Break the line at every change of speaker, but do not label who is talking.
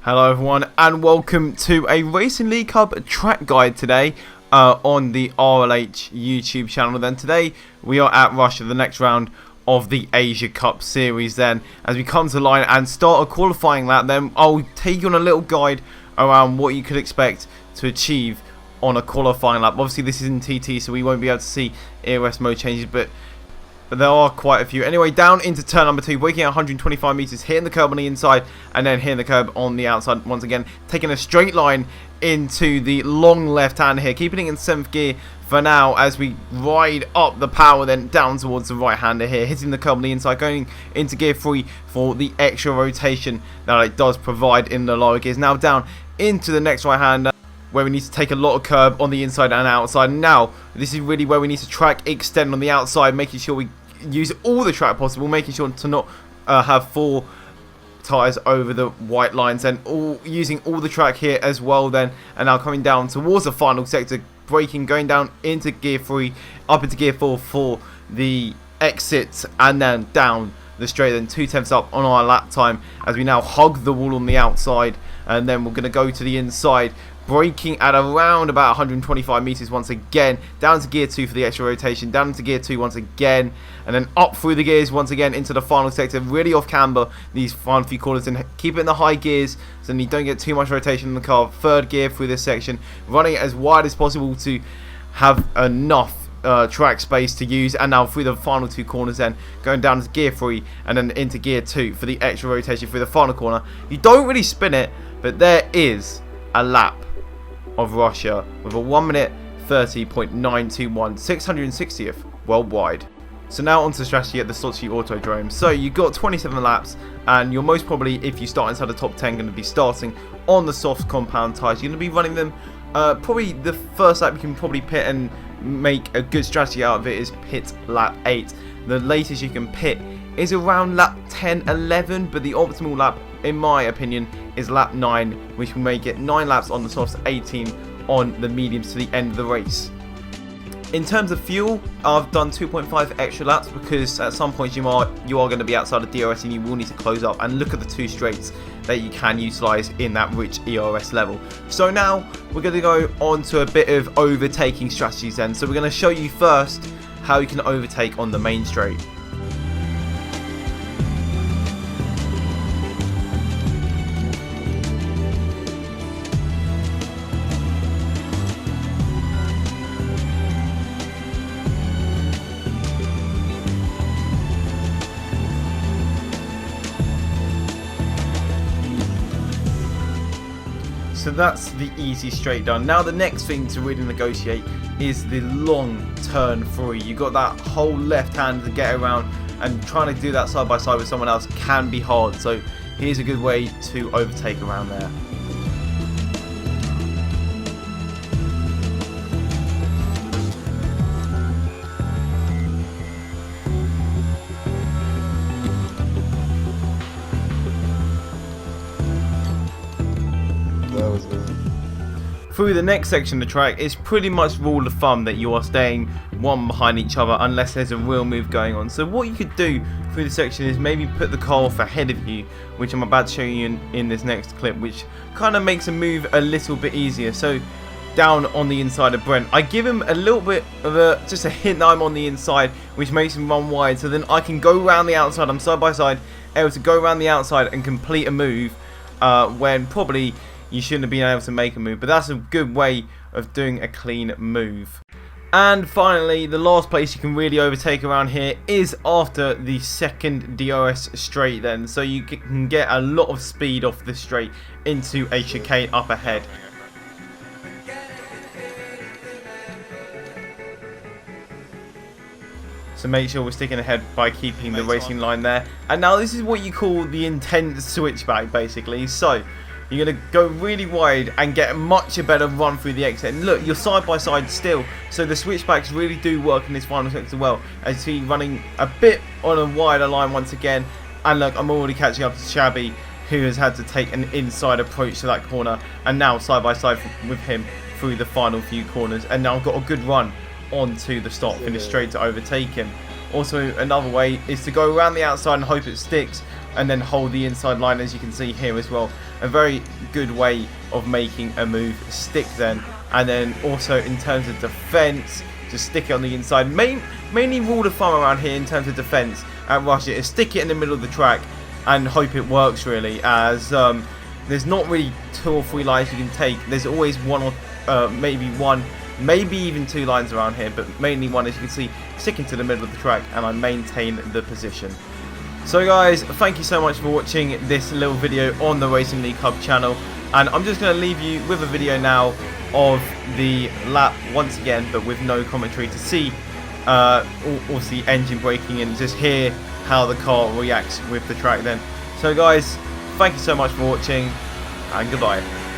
Hello everyone and welcome to a Racing League Hub track guide today on the RLH YouTube channel. Then today we are at Russia, the next round of the Asia Cup series. Then as we come to the line and start a qualifying lap, then I'll take you on a little guide around what you could expect to achieve on a qualifying lap. Obviously this isn't TT, so we won't be able to see ERS mode changes, but there are quite a few. Anyway, down into turn number 2, braking at 125 meters, hitting the curb on the inside, and then hitting the curb on the outside once again, taking a straight line into the long left hand here, keeping it in 7th gear for now as we ride up the power, then down towards the right hander here, hitting the curb on the inside, going into gear 3 for the extra rotation that it does provide in the lower gears. Now down into the next right hander, where we need to take a lot of curb on the inside and outside. Now, this is really where we need to track extend on the outside, making sure we use all the track possible, making sure to not have 4 tyres over the white lines, and using all the track here as well then. And now coming down towards the final sector, braking, going down into gear 3, up into gear 4 for the exit, and then down the straight, then 2/10 up on our lap time as we now hug the wall on the outside, and then we're going to go to the inside, braking at around about 125 meters once again, down to gear 2 for the extra rotation, down into gear 2 once again, and then up through the gears once again into the final sector, really off camber these final few corners, and keep it in the high gears so you don't get too much rotation in the car. 3rd gear through this section, running it as wide as possible to have enough track space to use, and now through the final 2 corners, then going down to gear 3 and then into gear 2 for the extra rotation through the final corner. You don't really spin it, but there is a lap of Russia with a 1 minute 30.921, 660th worldwide. So now onto the strategy at the Sochi Autodrom. So you've got 27 laps, and you're most probably, if you start inside the top 10, going to be starting on the soft compound tyres. You're going to be running them probably the first lap you can probably pit and make a good strategy out of it is pit lap 8. The latest you can pit is around lap 10, 11, but the optimal lap, in my opinion, is lap 9, which will make it 9 laps on the softs, 18 on the mediums to the end of the race. In terms of fuel, I've done 2.5 extra laps because at some point you are going to be outside of DRS and you will need to close up and look at the 2 straights that you can utilise in that rich ERS level. So now we're going to go on to a bit of overtaking strategies then. So we're going to show you first how you can overtake on the main straight. So that's the easy straight done. Now the next thing to really negotiate is the long turn 3. You've got that whole left hand to get around, and trying to do that side by side with someone else can be hard. So here's a good way to overtake around there. Through the next section of the track, it's pretty much rule of thumb that you are staying one behind each other unless there's a real move going on. So what you could do through the section is maybe put the car off ahead of you, which I'm about to show you in this next clip, which kind of makes a move a little bit easier. So down on the inside of Brent, I give him a little bit of just a hint that I'm on the inside, which makes him run wide, so then I can go around the outside. I'm side by side, able to go around the outside and complete a move when probably you shouldn't have been able to make a move, but that's a good way of doing a clean move. And finally, the last place you can really overtake around here is after the 2nd DRS straight then, so you can get a lot of speed off this straight into a chicane up ahead. So make sure we're sticking ahead by keeping the racing line there. And now this is what you call the intense switchback basically. So you're going to go really wide and get a much better run through the exit. And look, you're side by side still. So the switchbacks really do work in this final sector well. As you see, running a bit on a wider line once again. And look, I'm already catching up to Shabby, who has had to take an inside approach to that corner. And now side by side with him through the final few corners. And now I've got a good run onto the start finish straight to overtake him. Also, another way is to go around the outside and hope it sticks, and then hold the inside line, as you can see here as well. A very good way of making a move stick then. And then also in terms of defense, just stick it on the inside. Mainly rule of thumb around here in terms of defense at Russia is stick it in the middle of the track and hope it works, really, as there's not really 2 or 3 lines you can take. There's always one or maybe even 2 lines around here, but mainly one, as you can see, sticking to the middle of the track, and I maintain the position. So guys, thank you so much for watching this little video on the Racing League Hub channel, and I'm just going to leave you with a video now of the lap once again, but with no commentary, to see also the engine braking and just hear how the car reacts with the track then. So guys, thank you so much for watching, and goodbye.